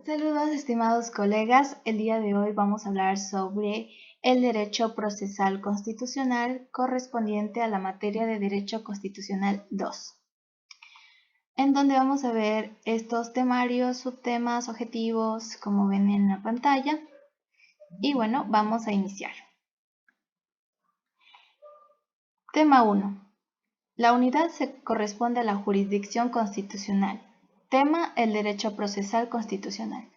Saludos, estimados colegas. El día de hoy vamos a hablar sobre el derecho procesal constitucional correspondiente a la materia de Derecho Constitucional 2, en donde vamos a ver estos temarios, subtemas, objetivos, como ven en la pantalla. Y bueno, vamos a iniciar. Tema 1. La unidad se corresponde a la jurisdicción constitucional. Tema: el derecho procesal constitucional.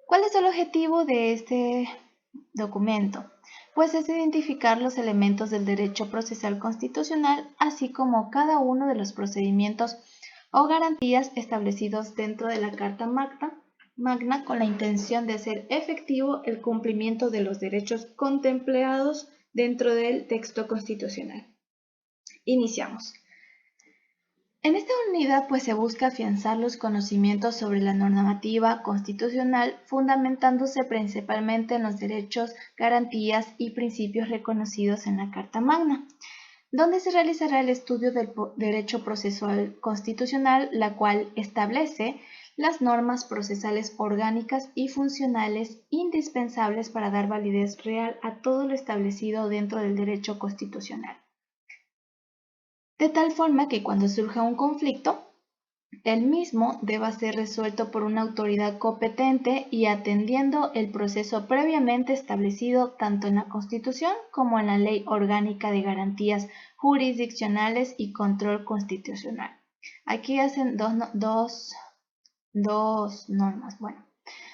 ¿Cuál es el objetivo de este documento? Pues es identificar los elementos del derecho procesal constitucional, así como cada uno de los procedimientos o garantías establecidos dentro de la Carta Magna con la intención de hacer efectivo el cumplimiento de los derechos contemplados dentro del texto constitucional. Iniciamos. En esta unidad pues se busca afianzar los conocimientos sobre la normativa constitucional, fundamentándose principalmente en los derechos, garantías y principios reconocidos en la Carta Magna, donde se realizará el estudio del derecho procesal constitucional, la cual establece las normas procesales orgánicas y funcionales indispensables para dar validez real a todo lo establecido dentro del derecho constitucional. De tal forma que cuando surja un conflicto, el mismo deba ser resuelto por una autoridad competente y atendiendo el proceso previamente establecido tanto en la Constitución como en la Ley Orgánica de Garantías Jurisdiccionales y Control Constitucional. Aquí hacen dos normas,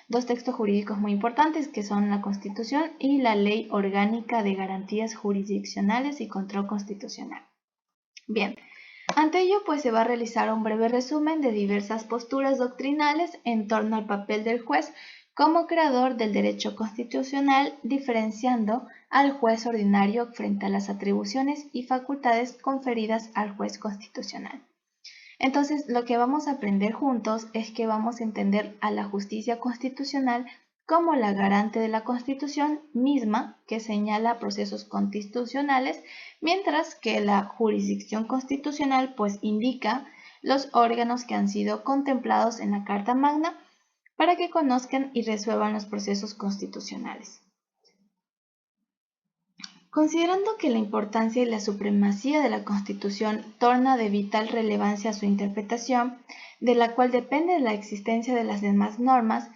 dos textos jurídicos muy importantes que son la Constitución y la Ley Orgánica de Garantías Jurisdiccionales y Control Constitucional. Bien, ante ello pues se va a realizar un breve resumen de diversas posturas doctrinales en torno al papel del juez como creador del derecho constitucional, diferenciando al juez ordinario frente a las atribuciones y facultades conferidas al juez constitucional. Entonces, lo que vamos a aprender juntos es que vamos a entender a la justicia constitucional como la garante de la Constitución misma que señala procesos constitucionales, mientras que la jurisdicción constitucional pues indica los órganos que han sido contemplados en la Carta Magna para que conozcan y resuelvan los procesos constitucionales. Considerando que la importancia y la supremacía de la Constitución torna de vital relevancia su interpretación, de la cual depende la existencia de las demás normas,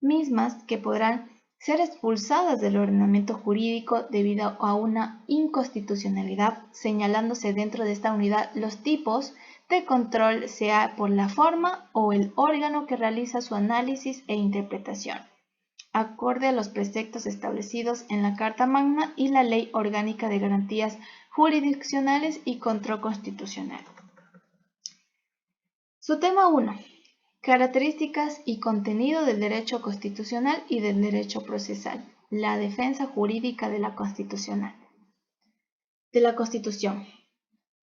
mismas que podrán ser expulsadas del ordenamiento jurídico debido a una inconstitucionalidad, señalándose dentro de esta unidad los tipos de control, sea por la forma o el órgano que realiza su análisis e interpretación, acorde a los preceptos establecidos en la Carta Magna y la Ley Orgánica de Garantías Jurisdiccionales y Control Constitucional. Su tema 1. Características y contenido del derecho constitucional y del derecho procesal. La defensa jurídica de la Constitución.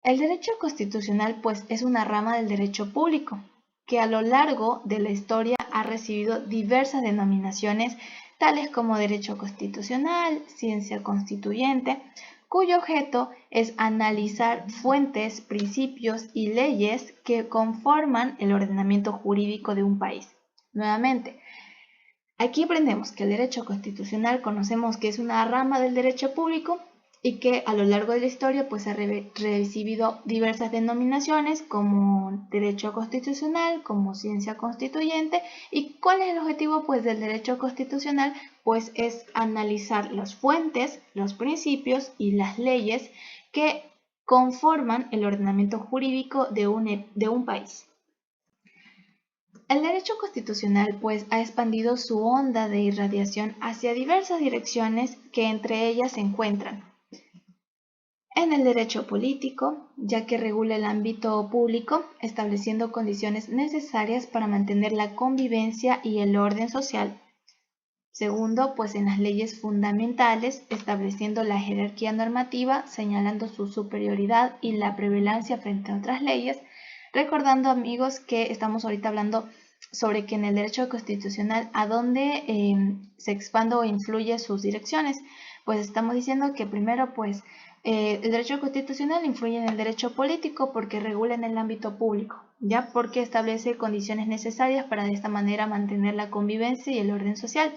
El derecho constitucional pues es una rama del derecho público que a lo largo de la historia ha recibido diversas denominaciones tales como derecho constitucional, ciencia constituyente, cuyo objeto es analizar fuentes, principios y leyes que conforman el ordenamiento jurídico de un país. Nuevamente, aquí aprendemos que el derecho constitucional conocemos que es una rama del derecho público y que a lo largo de la historia pues ha recibido diversas denominaciones como derecho constitucional, como ciencia constituyente. ¿Y cuál es el objetivo pues del derecho constitucional? Pues es analizar las fuentes, los principios y las leyes que conforman el ordenamiento jurídico de un país. El derecho constitucional pues ha expandido su onda de irradiación hacia diversas direcciones que entre ellas se encuentran en el derecho político, ya que regula el ámbito público, estableciendo condiciones necesarias para mantener la convivencia y el orden social. Segundo, pues en las leyes fundamentales, estableciendo la jerarquía normativa, señalando su superioridad y la prevalencia frente a otras leyes, recordando, amigos, que estamos ahorita hablando sobre que en el derecho constitucional a dónde se expande o influye sus direcciones. Pues estamos diciendo que primero pues El derecho constitucional influye en el derecho político porque regula en el ámbito público, ya porque establece condiciones necesarias para de esta manera mantener la convivencia y el orden social.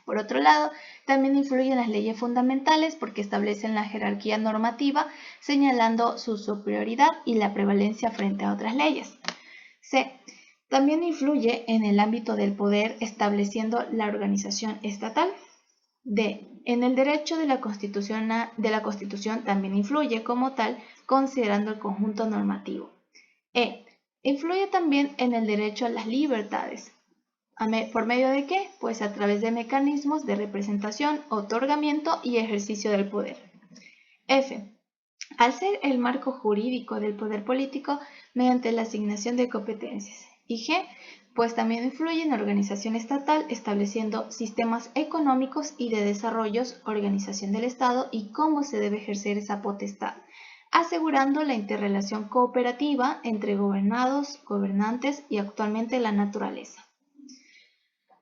Por otro lado, también influyen las leyes fundamentales porque establecen la jerarquía normativa, señalando su superioridad y la prevalencia frente a otras leyes. C. También influye en el ámbito del poder, estableciendo la organización estatal. D. En el derecho de la Constitución también influye como tal, considerando el conjunto normativo. E. Influye también en el derecho a las libertades. ¿Por medio de qué? Pues a través de mecanismos de representación, otorgamiento y ejercicio del poder. F. Al ser el marco jurídico del poder político mediante la asignación de competencias. Y G. Pues también influye en la organización estatal, estableciendo sistemas económicos y de desarrollos, organización del Estado y cómo se debe ejercer esa potestad, asegurando la interrelación cooperativa entre gobernados, gobernantes y actualmente la naturaleza.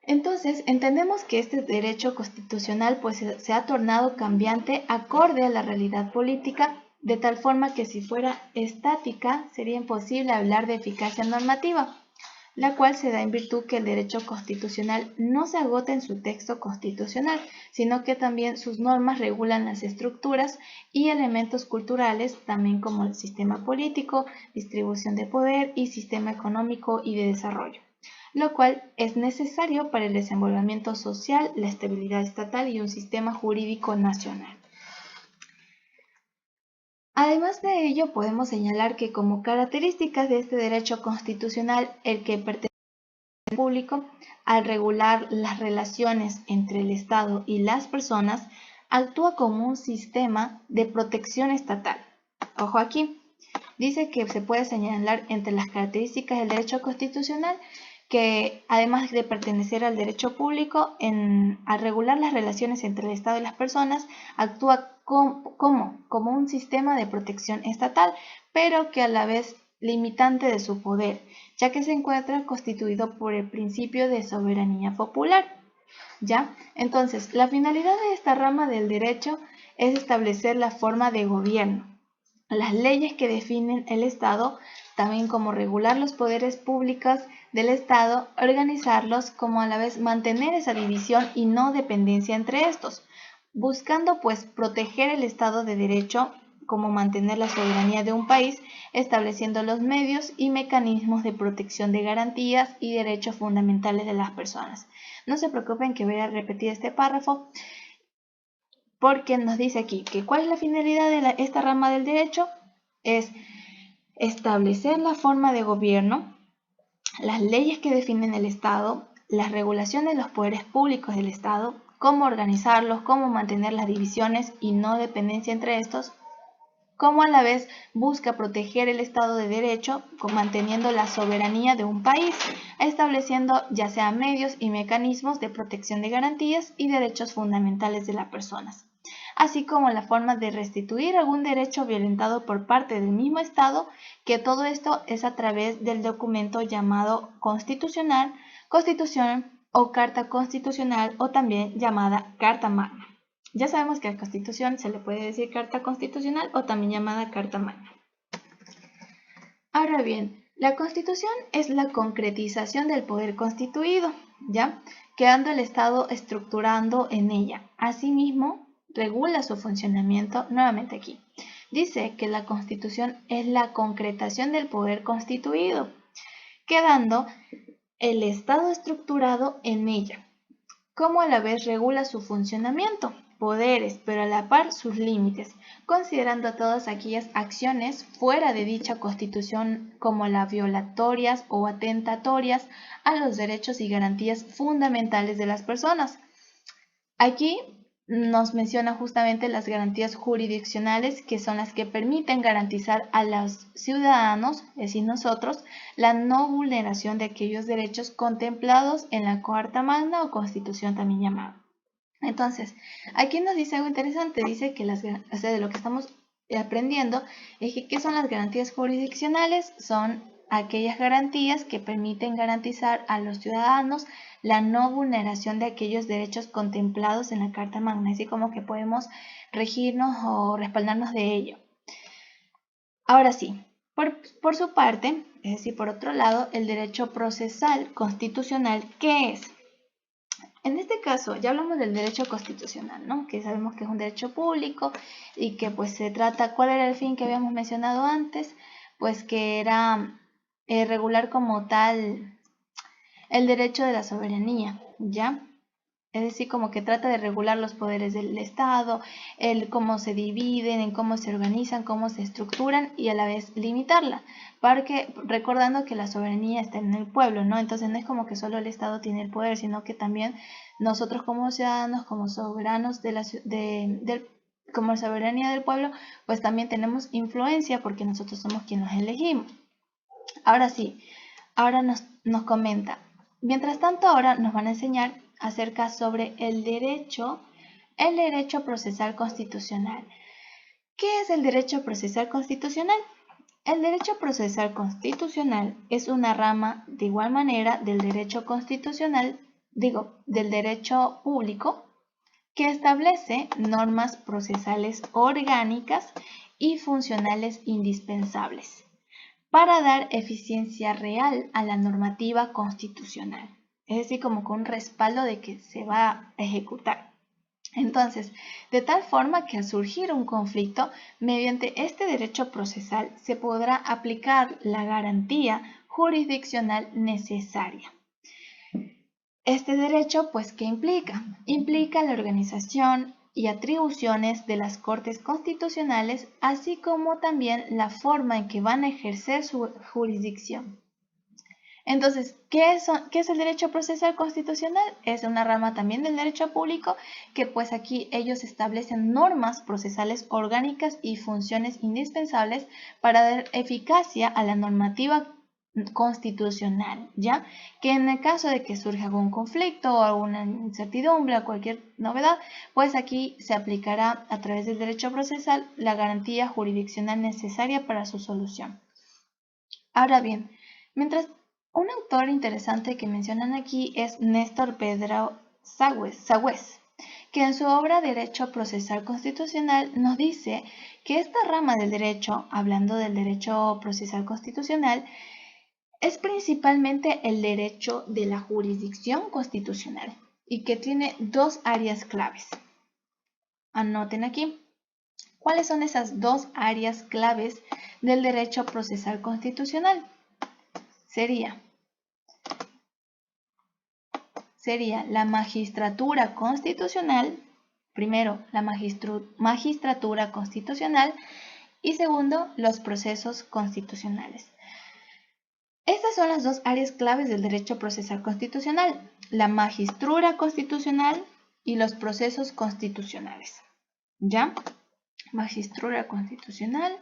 Entonces, entendemos que este derecho constitucional pues, se ha tornado cambiante acorde a la realidad política, de tal forma que si fuera estática sería imposible hablar de eficacia normativa, la cual se da en virtud que el derecho constitucional no se agota en su texto constitucional, sino que también sus normas regulan las estructuras y elementos culturales, también como el sistema político, distribución de poder y sistema económico y de desarrollo, lo cual es necesario para el desenvolvimiento social, la estabilidad estatal y un sistema jurídico nacional. Además de ello, podemos señalar que como características de este derecho constitucional, el que pertenece al público, al regular las relaciones entre el Estado y las personas, actúa como un sistema de protección estatal. Ojo aquí, dice que se puede señalar entre las características del derecho constitucional que además de pertenecer al derecho público, al regular las relaciones entre el Estado y las personas, actúa como un sistema de protección estatal, pero que a la vez limitante de su poder, ya que se encuentra constituido por el principio de soberanía popular. ¿Ya? Entonces, la finalidad de esta rama del derecho es establecer la forma de gobierno, las leyes que definen el Estado, también como regular los poderes públicos del Estado, organizarlos, como a la vez mantener esa división y no dependencia entre estos, buscando pues proteger el Estado de Derecho, como mantener la soberanía de un país, estableciendo los medios y mecanismos de protección de garantías y derechos fundamentales de las personas. No se preocupen que voy a repetir este párrafo, porque nos dice aquí que cuál es la finalidad de esta rama del derecho, es establecer la forma de gobierno, las leyes que definen el Estado, la regulación de los poderes públicos del Estado, cómo organizarlos, cómo mantener las divisiones y no dependencia entre estos, cómo a la vez busca proteger el Estado de Derecho, manteniendo la soberanía de un país, estableciendo ya sea medios y mecanismos de protección de garantías y derechos fundamentales de las personas, así como la forma de restituir algún derecho violentado por parte del mismo Estado, que todo esto es a través del documento llamado constitucional, constitución o carta constitucional o también llamada Carta Magna. Ya sabemos que a la Constitución se le puede decir Carta Constitucional o también llamada Carta Magna. Ahora bien, la Constitución es la concretización del poder constituido, ¿ya? Quedando el Estado estructurando en ella. Asimismo, regula su funcionamiento nuevamente aquí. Dice que la Constitución es la concretación del poder constituido, quedando el Estado estructurado en ella, como a la vez regula su funcionamiento, poderes, pero a la par sus límites, considerando todas aquellas acciones fuera de dicha Constitución como las violatorias o atentatorias a los derechos y garantías fundamentales de las personas. Aquí nos menciona justamente las garantías jurisdiccionales, que son las que permiten garantizar a los ciudadanos, es decir, nosotros, la no vulneración de aquellos derechos contemplados en la Carta Magna o Constitución también llamada. Entonces, aquí nos dice algo interesante, dice que de lo que estamos aprendiendo es que ¿qué son las garantías jurisdiccionales? Son aquellas garantías que permiten garantizar a los ciudadanos la no vulneración de aquellos derechos contemplados en la Carta Magna, así como que podemos regirnos o respaldarnos de ello. Ahora sí, por su parte, es decir, por otro lado, el derecho procesal constitucional, ¿qué es? En este caso, ya hablamos del derecho constitucional, ¿no? Que sabemos que es un derecho público y que pues se trata, ¿cuál era el fin que habíamos mencionado antes? Pues que era regular como tal el derecho de la soberanía, ¿ya? Es decir, como que trata de regular los poderes del Estado, el cómo se dividen, en cómo se organizan, cómo se estructuran y a la vez limitarla. Porque recordando que la soberanía está en el pueblo, ¿no? Entonces no es como que solo el Estado tiene el poder, sino que también nosotros como ciudadanos, como soberanos como soberanía del pueblo, pues también tenemos influencia porque nosotros somos quienes los elegimos. Ahora sí, ahora nos comenta. Mientras tanto, ahora nos van a enseñar acerca sobre el derecho procesal constitucional. ¿Qué es el derecho procesal constitucional? El derecho procesal constitucional es una rama de igual manera del derecho constitucional, del derecho público, que establece normas procesales orgánicas y funcionales indispensables para dar eficiencia real a la normativa constitucional. Es decir, como con un respaldo de que se va a ejecutar. Entonces, de tal forma que al surgir un conflicto, mediante este derecho procesal se podrá aplicar la garantía jurisdiccional necesaria. Este derecho, pues, ¿qué implica? Implica la organización y atribuciones de las Cortes Constitucionales, así como también la forma en que van a ejercer su jurisdicción. Entonces, ¿qué es el derecho procesal constitucional? Es una rama también del derecho público que pues aquí ellos establecen normas procesales orgánicas y funciones indispensables para dar eficacia a la normativa constitucional, ¿ya? Que en el caso de que surja algún conflicto o alguna incertidumbre o cualquier novedad, pues aquí se aplicará a través del derecho procesal la garantía jurisdiccional necesaria para su solución. Ahora bien, mientras un autor interesante que mencionan aquí es Néstor Pedro Sagüez, que en su obra Derecho Procesal Constitucional nos dice que esta rama del derecho, hablando del derecho procesal constitucional, es principalmente el derecho de la jurisdicción constitucional y que tiene dos áreas claves. Anoten aquí. ¿Cuáles son esas dos áreas claves del derecho procesal constitucional? Sería la magistratura constitucional, primero la magistratura constitucional y segundo los procesos constitucionales. Estas son las dos áreas claves del derecho procesal constitucional, la magistratura constitucional y los procesos constitucionales. ¿Ya? Magistratura constitucional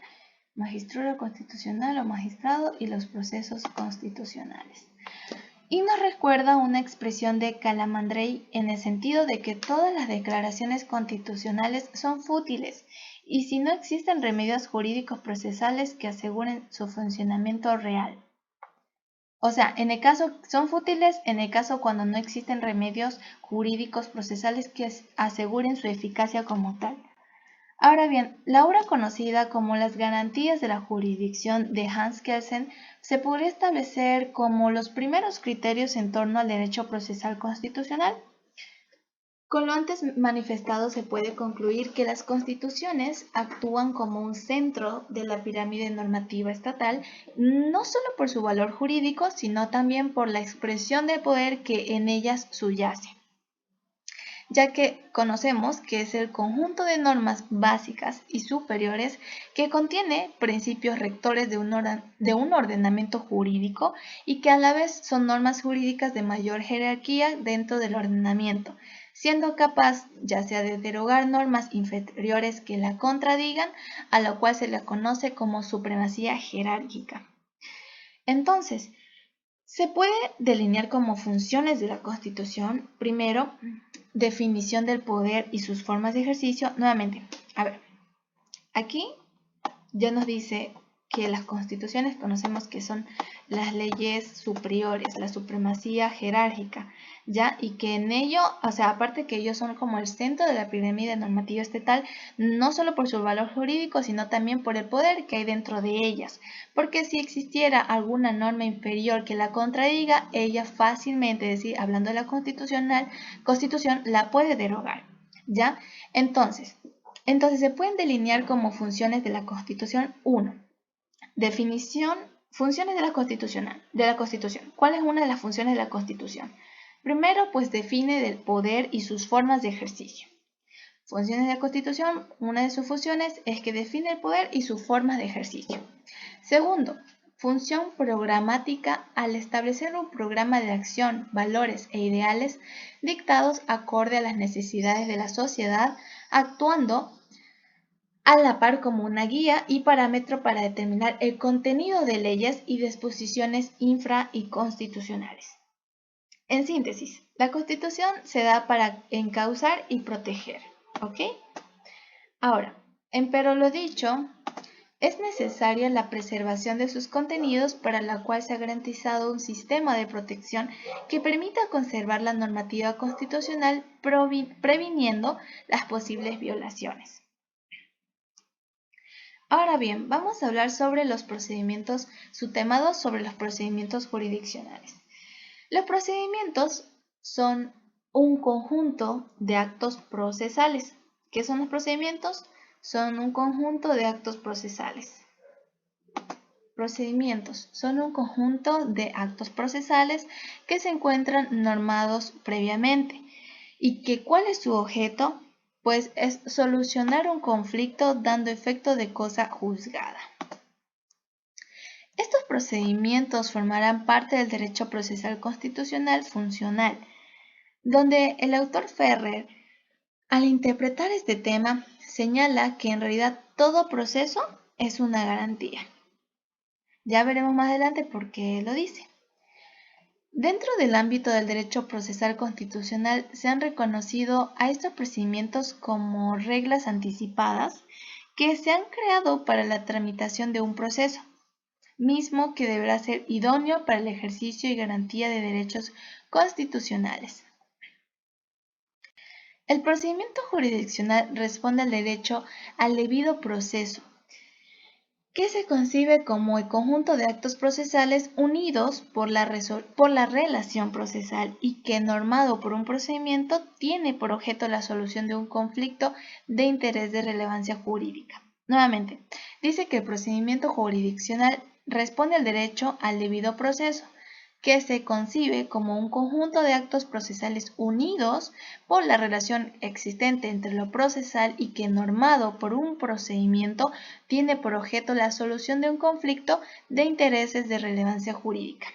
o magistrado y los procesos constitucionales. Y nos recuerda una expresión de Calamandrei en el sentido de que todas las declaraciones constitucionales son fútiles y si no existen remedios jurídicos procesales que aseguren su funcionamiento real. O sea, en el caso son fútiles en el caso cuando no existen remedios jurídicos procesales que aseguren su eficacia como tal. Ahora bien, la obra conocida como Las garantías de la jurisdicción de Hans Kelsen se podría establecer como los primeros criterios en torno al derecho procesal constitucional. Con lo antes manifestado se puede concluir que las constituciones actúan como un centro de la pirámide normativa estatal, no solo por su valor jurídico, sino también por la expresión de poder que en ellas subyace, ya que conocemos que es el conjunto de normas básicas y superiores que contiene principios rectores de un ordenamiento jurídico y que a la vez son normas jurídicas de mayor jerarquía dentro del ordenamiento, siendo capaz ya sea de derogar normas inferiores que la contradigan, a lo cual se le conoce como supremacía jerárquica. Entonces, se puede delinear como funciones de la Constitución, primero, definición del poder y sus formas de ejercicio. Nuevamente, a ver, aquí ya nos dice que las constituciones conocemos que son las leyes superiores, la supremacía jerárquica, ¿ya? Y que en ello, o sea, aparte que ellos son como el centro de la pirámide normativa estatal, no solo por su valor jurídico, sino también por el poder que hay dentro de ellas. Porque si existiera alguna norma inferior que la contradiga, ella fácilmente, es decir, hablando de la constitución, la puede derogar, ¿ya? Entonces se pueden delinear como funciones de la Constitución. 1. Definición, funciones de la Constitución. ¿Cuál es una de las funciones de la Constitución? Primero, pues define el poder y sus formas de ejercicio. Funciones de la Constitución, una de sus funciones es que define el poder y sus formas de ejercicio. Segundo, función programática, al establecer un programa de acción, valores e ideales dictados acorde a las necesidades de la sociedad, actuando a la par como una guía y parámetro para determinar el contenido de leyes y disposiciones infra y constitucionales. En síntesis, la Constitución se da para encauzar y proteger, ¿ok? Ahora, empero lo dicho, es necesaria la preservación de sus contenidos, para la cual se ha garantizado un sistema de protección que permita conservar la normativa constitucional, previniendo las posibles violaciones. Ahora bien, vamos a hablar sobre los procedimientos, su tema 2, sobre los procedimientos jurisdiccionales. Los procedimientos son un conjunto de actos procesales. ¿Qué son los procedimientos? Son un conjunto de actos procesales. Procedimientos son un conjunto de actos procesales que se encuentran normados previamente. ¿Y cuál es su objeto? Pues es solucionar un conflicto dando efecto de cosa juzgada. Estos procedimientos formarán parte del derecho procesal constitucional funcional, donde el autor Ferrer, al interpretar este tema, señala que en realidad todo proceso es una garantía. Ya veremos más adelante por qué lo dice. Dentro del ámbito del derecho procesal constitucional se han reconocido a estos procedimientos como reglas anticipadas que se han creado para la tramitación de un proceso, mismo que deberá ser idóneo para el ejercicio y garantía de derechos constitucionales. El procedimiento jurisdiccional responde al derecho al debido proceso, que se concibe como el conjunto de actos procesales unidos por la relación procesal y que, normado por un procedimiento, tiene por objeto la solución de un conflicto de interés de relevancia jurídica. Nuevamente, dice que el procedimiento jurisdiccional responde al derecho al debido proceso, que se concibe como un conjunto de actos procesales unidos por la relación existente entre lo procesal y que, normado por un procedimiento, tiene por objeto la solución de un conflicto de intereses de relevancia jurídica,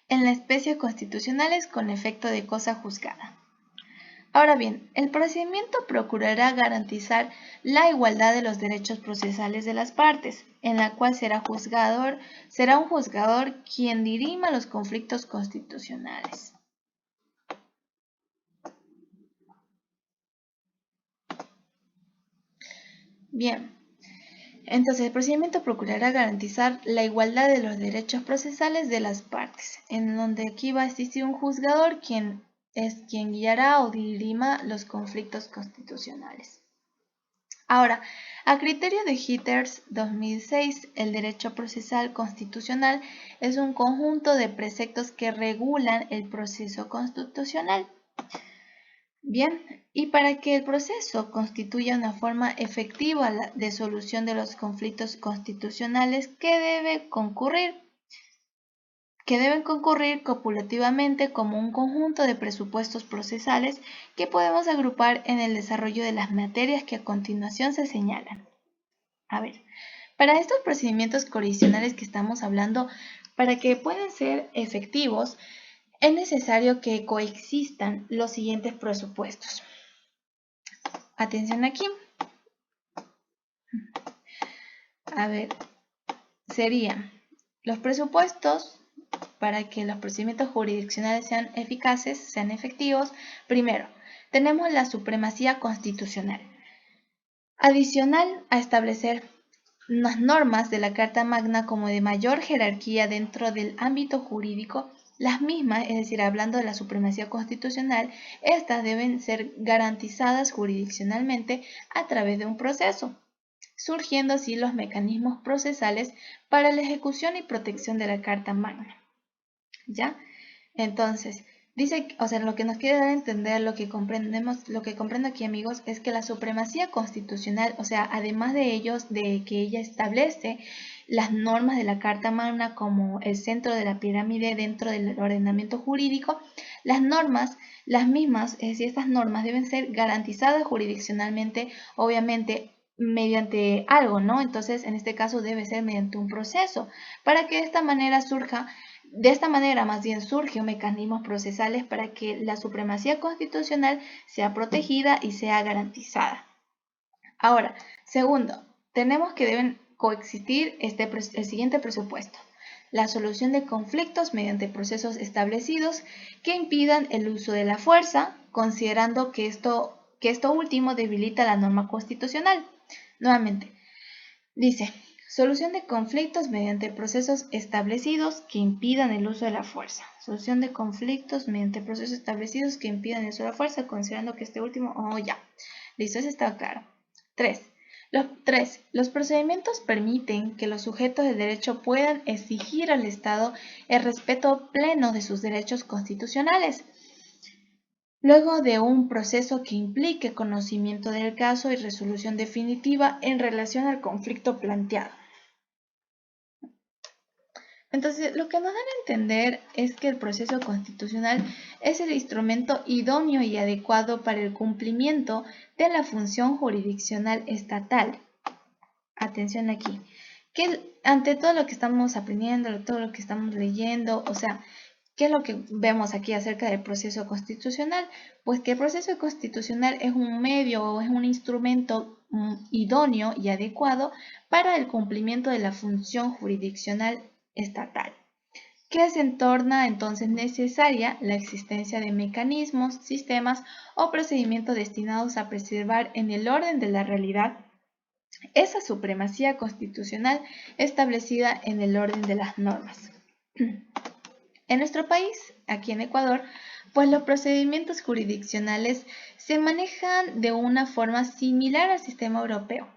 en las especies constitucionales con efecto de cosa juzgada. Ahora bien, el procedimiento procurará garantizar la igualdad de los derechos procesales de las partes, en la cual será un juzgador quien dirima los conflictos constitucionales. Bien, entonces el procedimiento procurará garantizar la igualdad de los derechos procesales de las partes, en donde aquí va a existir un juzgador quien guiará o dirima los conflictos constitucionales. Ahora, a criterio de Heathers 2006, el derecho procesal constitucional es un conjunto de preceptos que regulan el proceso constitucional. Bien, y para que el proceso constituya una forma efectiva de solución de los conflictos constitucionales que deben concurrir copulativamente como un conjunto de presupuestos procesales que podemos agrupar en el desarrollo de las materias que a continuación se señalan. A ver, para estos procedimientos jurisdiccionales que estamos hablando, para que puedan ser efectivos, es necesario que coexistan los siguientes presupuestos. Atención aquí. A ver, serían los presupuestos para que los procedimientos jurisdiccionales sean eficaces, sean efectivos. Primero, tenemos la supremacía constitucional. Adicional a establecer las normas de la Carta Magna como de mayor jerarquía dentro del ámbito jurídico, las mismas, es decir, hablando de la supremacía constitucional, estas deben ser garantizadas jurisdiccionalmente a través de un proceso, surgiendo así los mecanismos procesales para la ejecución y protección de la Carta Magna. ¿Ya? Entonces, dice, o sea, lo que nos quiere dar a entender, lo que comprendo aquí, amigos, es que la supremacía constitucional, o sea, además de ellos, de que ella establece las normas de la Carta Magna como el centro de la pirámide dentro del ordenamiento jurídico, las normas, las mismas, es decir, estas normas deben ser garantizadas jurisdiccionalmente, obviamente, mediante algo, ¿no? Entonces, en este caso debe ser mediante un proceso, para que de esta manera más bien surgen mecanismos procesales para que la supremacía constitucional sea protegida y sea garantizada. Ahora, segundo, tenemos que deben coexistir el siguiente presupuesto: la solución de conflictos mediante procesos establecidos que impidan el uso de la fuerza, considerando que esto último debilita la norma constitucional. Nuevamente, dice: solución de conflictos mediante procesos establecidos que impidan el uso de la fuerza. Solución de conflictos mediante procesos establecidos que impidan el uso de la fuerza, considerando que este último... ya. Listo, eso está claro. 3. Los procedimientos permiten que los sujetos de derecho puedan exigir al Estado el respeto pleno de sus derechos constitucionales, luego de un proceso que implique conocimiento del caso y resolución definitiva en relación al conflicto planteado. Entonces, lo que nos dan a entender es que el proceso constitucional es el instrumento idóneo y adecuado para el cumplimiento de la función jurisdiccional estatal. Atención aquí, que ante todo lo que estamos aprendiendo, todo lo que estamos leyendo, o sea, ¿qué es lo que vemos aquí acerca del proceso constitucional? Pues que el proceso constitucional es un medio o es un instrumento idóneo y adecuado para el cumplimiento de la función jurisdiccional estatal, que se torna entonces necesaria la existencia de mecanismos, sistemas o procedimientos destinados a preservar en el orden de la realidad esa supremacía constitucional establecida en el orden de las normas. En nuestro país, aquí en Ecuador, pues los procedimientos jurisdiccionales se manejan de una forma similar al sistema europeo,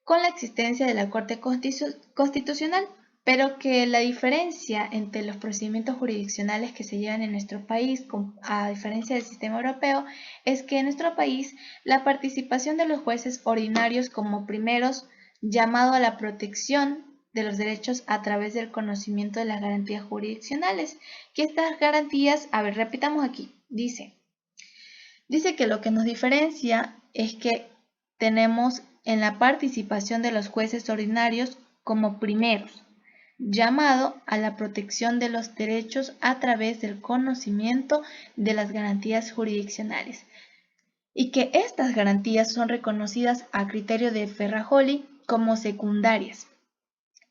con la existencia de la Corte Constitucional, pero que la diferencia entre los procedimientos jurisdiccionales que se llevan en nuestro país, a diferencia del sistema europeo, es que en nuestro país la participación de los jueces ordinarios como primeros llamado a la protección de los derechos a través del conocimiento de las garantías jurisdiccionales, que estas garantías, a ver, repitamos aquí, dice que lo que nos diferencia es que tenemos en la participación de los jueces ordinarios como primeros, llamado a la protección de los derechos a través del conocimiento de las garantías jurisdiccionales, y que estas garantías son reconocidas a criterio de Ferrajoli como secundarias,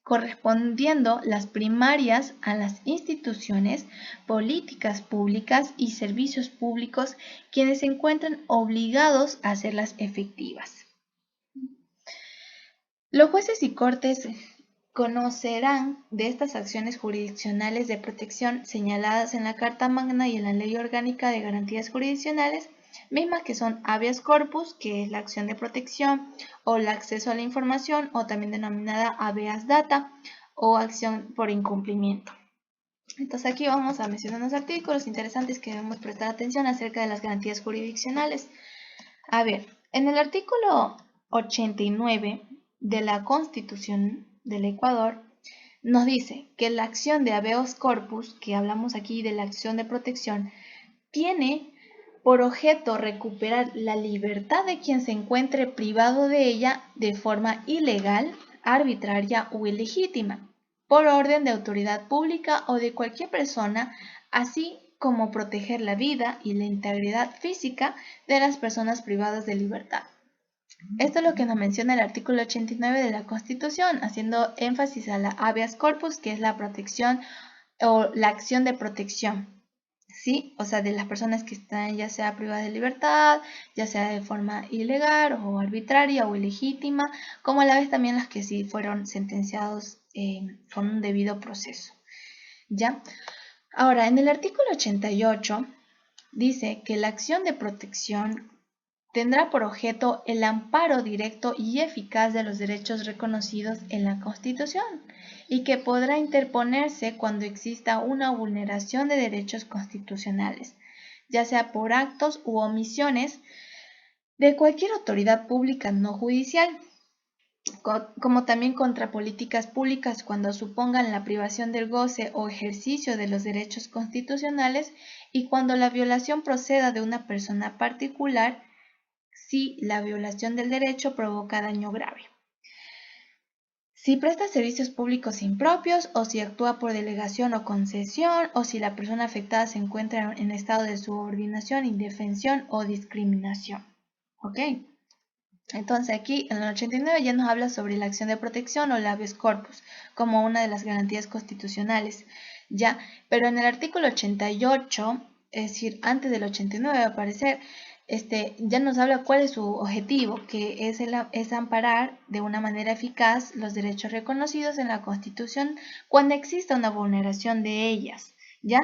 correspondiendo las primarias a las instituciones, políticas públicas y servicios públicos, quienes se encuentran obligados a hacerlas efectivas. Los jueces y cortes conocerán de estas acciones jurisdiccionales de protección señaladas en la Carta Magna y en la Ley Orgánica de Garantías Jurisdiccionales, mismas que son habeas corpus, que es la acción de protección, o el acceso a la información, o también denominada habeas data, o acción por incumplimiento. Entonces aquí vamos a mencionar unos artículos interesantes que debemos prestar atención acerca de las garantías jurisdiccionales. A ver, en el artículo 89 de la Constitución del Ecuador, nos dice que la acción de habeas corpus, que hablamos aquí de la acción de protección, tiene por objeto recuperar la libertad de quien se encuentre privado de ella de forma ilegal, arbitraria o ilegítima, por orden de autoridad pública o de cualquier persona, así como proteger la vida y la integridad física de las personas privadas de libertad. Esto es lo que nos menciona el artículo 89 de la Constitución, haciendo énfasis a la habeas corpus, que es la protección o la acción de protección. ¿sí? O sea, de las personas que están ya sea privadas de libertad, ya sea de forma ilegal o arbitraria o ilegítima, como a la vez también las que sí fueron sentenciados con un debido proceso, ¿ya? Ahora, en el artículo 88 dice que la acción de protección tendrá por objeto el amparo directo y eficaz de los derechos reconocidos en la Constitución y que podrá interponerse cuando exista una vulneración de derechos constitucionales, ya sea por actos u omisiones de cualquier autoridad pública no judicial, como también contra políticas públicas cuando supongan la privación del goce o ejercicio de los derechos constitucionales y cuando la violación proceda de una persona particular si la violación del derecho provoca daño grave. Si presta servicios públicos impropios o si actúa por delegación o concesión o si la persona afectada se encuentra en estado de subordinación, indefensión o discriminación. ¿Ok? Entonces aquí en el 89 ya nos habla sobre la acción de protección o el habeas corpus como una de las garantías constitucionales, ¿ya? Pero en el artículo 88, es decir, antes del 89 va a aparecer, ya nos habla cuál es su objetivo, que es amparar de una manera eficaz los derechos reconocidos en la Constitución cuando exista una vulneración de ellas. Ya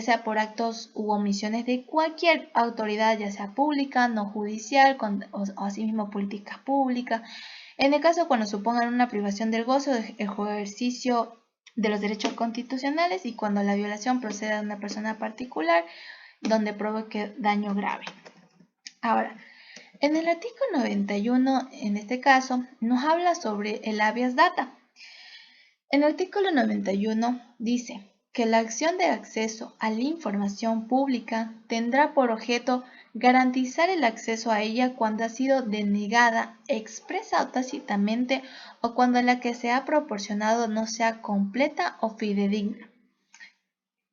sea por actos u omisiones de cualquier autoridad, ya sea pública, no judicial, o asimismo políticas públicas. En el caso cuando supongan una privación del gozo del ejercicio de los derechos constitucionales y cuando la violación proceda de una persona particular donde provoque daño grave. Ahora, en el artículo 91, en este caso, nos habla sobre el habeas data. En el artículo 91 dice que la acción de acceso a la información pública tendrá por objeto garantizar el acceso a ella cuando ha sido denegada expresa o tácitamente o cuando la que se ha proporcionado no sea completa o fidedigna.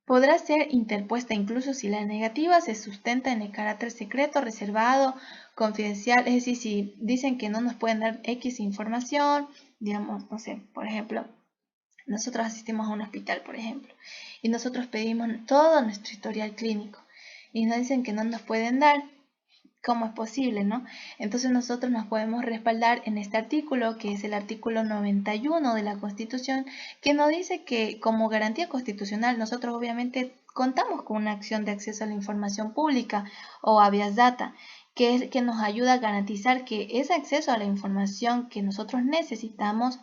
Podrá ser interpuesta incluso si la negativa se sustenta en el carácter secreto, reservado, confidencial, es decir, si dicen que no nos pueden dar X información, digamos, no sé, por ejemplo, nosotros asistimos a un hospital, por ejemplo, y nosotros pedimos todo nuestro historial clínico y nos dicen que no nos pueden dar. ¿Cómo es posible, no? Entonces nosotros nos podemos respaldar en este artículo, que es el artículo 91 de la Constitución, que nos dice que como garantía constitucional nosotros obviamente contamos con una acción de acceso a la información pública o habeas data, que es que nos ayuda a garantizar que ese acceso a la información que nosotros necesitamos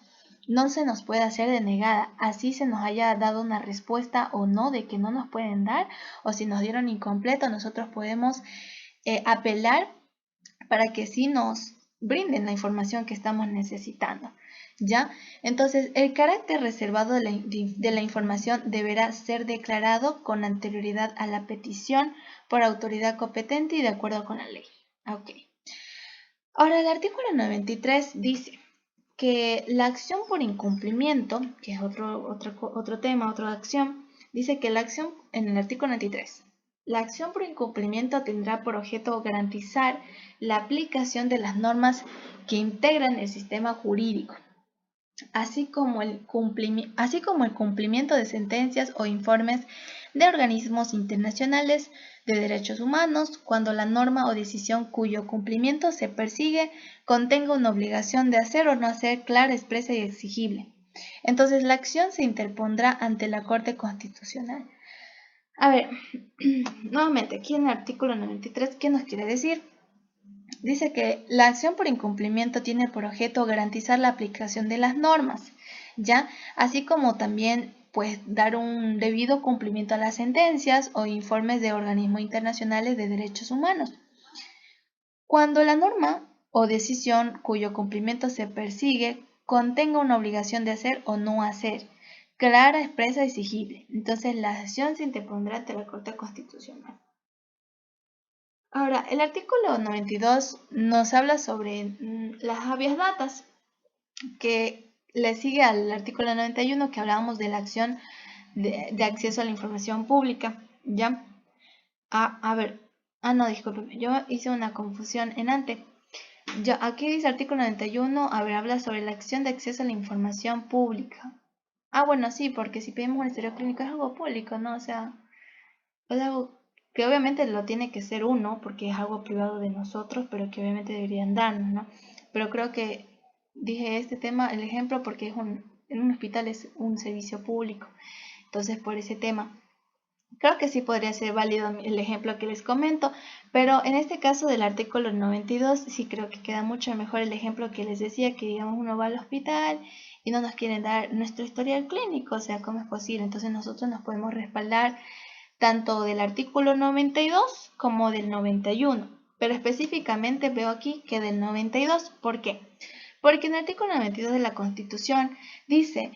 no se nos puede hacer denegada, así se nos haya dado una respuesta o no de que no nos pueden dar, o si nos dieron incompleto, nosotros podemos apelar para que sí nos brinden la información que estamos necesitando. ¿Ya? Entonces, el carácter reservado de la información deberá ser declarado con anterioridad a la petición por autoridad competente y de acuerdo con la ley. Ok. Ahora, el artículo 93 dice que la acción por incumplimiento, que es otro tema, otra acción, dice que la acción, en el artículo 93, la acción por incumplimiento tendrá por objeto garantizar la aplicación de las normas que integran el sistema jurídico, así como el cumplimiento de sentencias o informes de organismos internacionales de derechos humanos cuando la norma o decisión cuyo cumplimiento se persigue contenga una obligación de hacer o no hacer clara, expresa y exigible. Entonces la acción se interpondrá ante la Corte Constitucional. A ver, nuevamente, aquí en el artículo 93, ¿qué nos quiere decir? Dice que la acción por incumplimiento tiene por objeto garantizar la aplicación de las normas, ¿ya? Así como también pues dar un debido cumplimiento a las sentencias o informes de organismos internacionales de derechos humanos. Cuando la norma o decisión cuyo cumplimiento se persigue contenga una obligación de hacer o no hacer, clara, expresa y exigible. Entonces la acción se interpondrá ante la Corte Constitucional. Ahora, el artículo 92 nos habla sobre las habeas datas, que le sigue al artículo 91 que hablábamos de la acción de acceso a la información pública, ¿ya? A ver, no, disculpe, yo hice una confusión en antes. Aquí dice artículo 91, a ver, habla sobre la acción de acceso a la información pública. Bueno, sí, porque si pedimos un historial clínico es algo público, ¿no? O sea, es algo que obviamente lo tiene que ser uno, porque es algo privado de nosotros, pero que obviamente deberían darnos, ¿no? Pero creo que dije este tema, el ejemplo, porque en un hospital es un servicio público, entonces por ese tema. Creo que sí podría ser válido el ejemplo que les comento, pero en este caso del artículo 92 sí creo que queda mucho mejor el ejemplo que les decía, que digamos uno va al hospital y no nos quieren dar nuestro historial clínico, o sea, ¿cómo es posible? Entonces nosotros nos podemos respaldar tanto del artículo 92 como del 91, pero específicamente veo aquí que del 92. ¿Por qué? Porque en el artículo 92 de la Constitución dice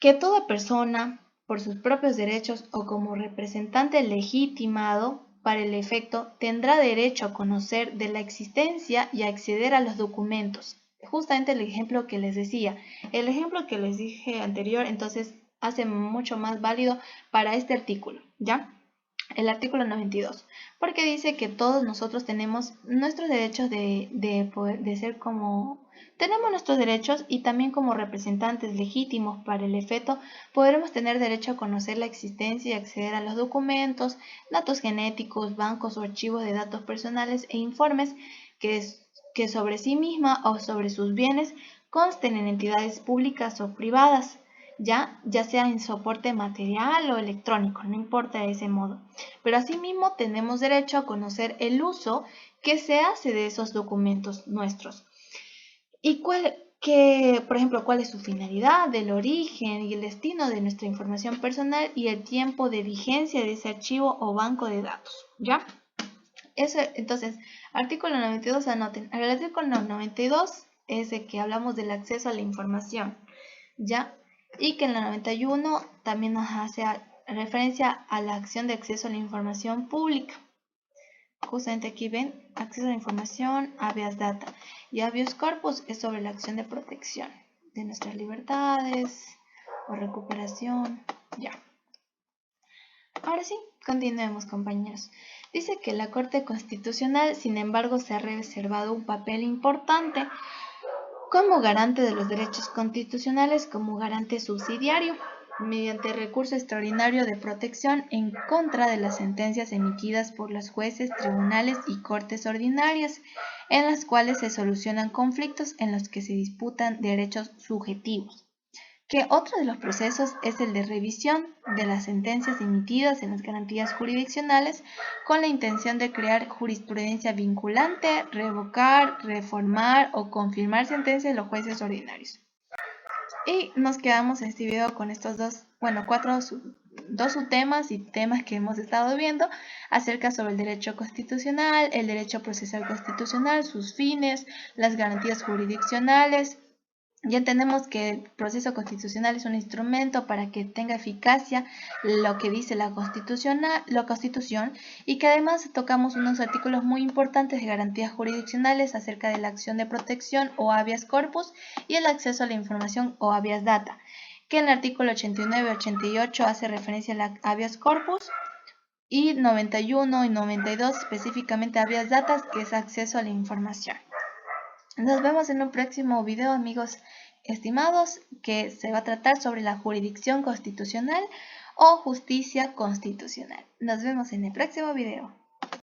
que toda persona, por sus propios derechos o como representante legitimado para el efecto, tendrá derecho a conocer de la existencia y a acceder a los documentos. Justamente el ejemplo que les decía, el ejemplo que les dije anterior, entonces hace mucho más válido para este artículo, ¿ya? El artículo 92, porque dice que todos nosotros tenemos nuestros derechos de ser como... Tenemos nuestros derechos y también como representantes legítimos para el efecto podremos tener derecho a conocer la existencia y acceder a los documentos, datos genéticos, bancos o archivos de datos personales e informes que sobre sí misma o sobre sus bienes consten en entidades públicas o privadas, ya sea en soporte material o electrónico, no importa de ese modo. Pero asimismo tenemos derecho a conocer el uso que se hace de esos documentos nuestros. Y por ejemplo, cuál es su finalidad, el origen y el destino de nuestra información personal y el tiempo de vigencia de ese archivo o banco de datos, ¿ya? Eso, entonces, artículo 92, anoten. El artículo 92 es de que hablamos del acceso a la información, ¿ya? Y que en la 91 también nos hace referencia a la acción de acceso a la información pública. Justamente aquí ven, acceso a la información, habeas data. Y habeas corpus es sobre la acción de protección de nuestras libertades o recuperación. Ya. Ahora sí, continuemos, compañeros. Dice que la Corte Constitucional, sin embargo, se ha reservado un papel importante como garante de los derechos constitucionales, como garante subsidiario, mediante recurso extraordinario de protección en contra de las sentencias emitidas por los jueces, tribunales y cortes ordinarias, en las cuales se solucionan conflictos en los que se disputan derechos subjetivos. Que otro de los procesos es el de revisión de las sentencias emitidas en las garantías jurisdiccionales con la intención de crear jurisprudencia vinculante, revocar, reformar o confirmar sentencias de los jueces ordinarios. Y nos quedamos en este video con estos dos subtemas y temas que hemos estado viendo acerca sobre el derecho constitucional, el derecho procesal constitucional, sus fines, las garantías jurisdiccionales. Ya entendemos que el proceso constitucional es un instrumento para que tenga eficacia lo que dice la Constitución y que además tocamos unos artículos muy importantes de garantías jurisdiccionales acerca de la acción de protección o habeas corpus y el acceso a la información o habeas data, que en el artículo 89 y 88 hace referencia a la habeas corpus y 91 y 92 específicamente habeas data, que es acceso a la información. Nos vemos en un próximo video, amigos estimados, que se va a tratar sobre la jurisdicción constitucional o justicia constitucional. Nos vemos en el próximo video.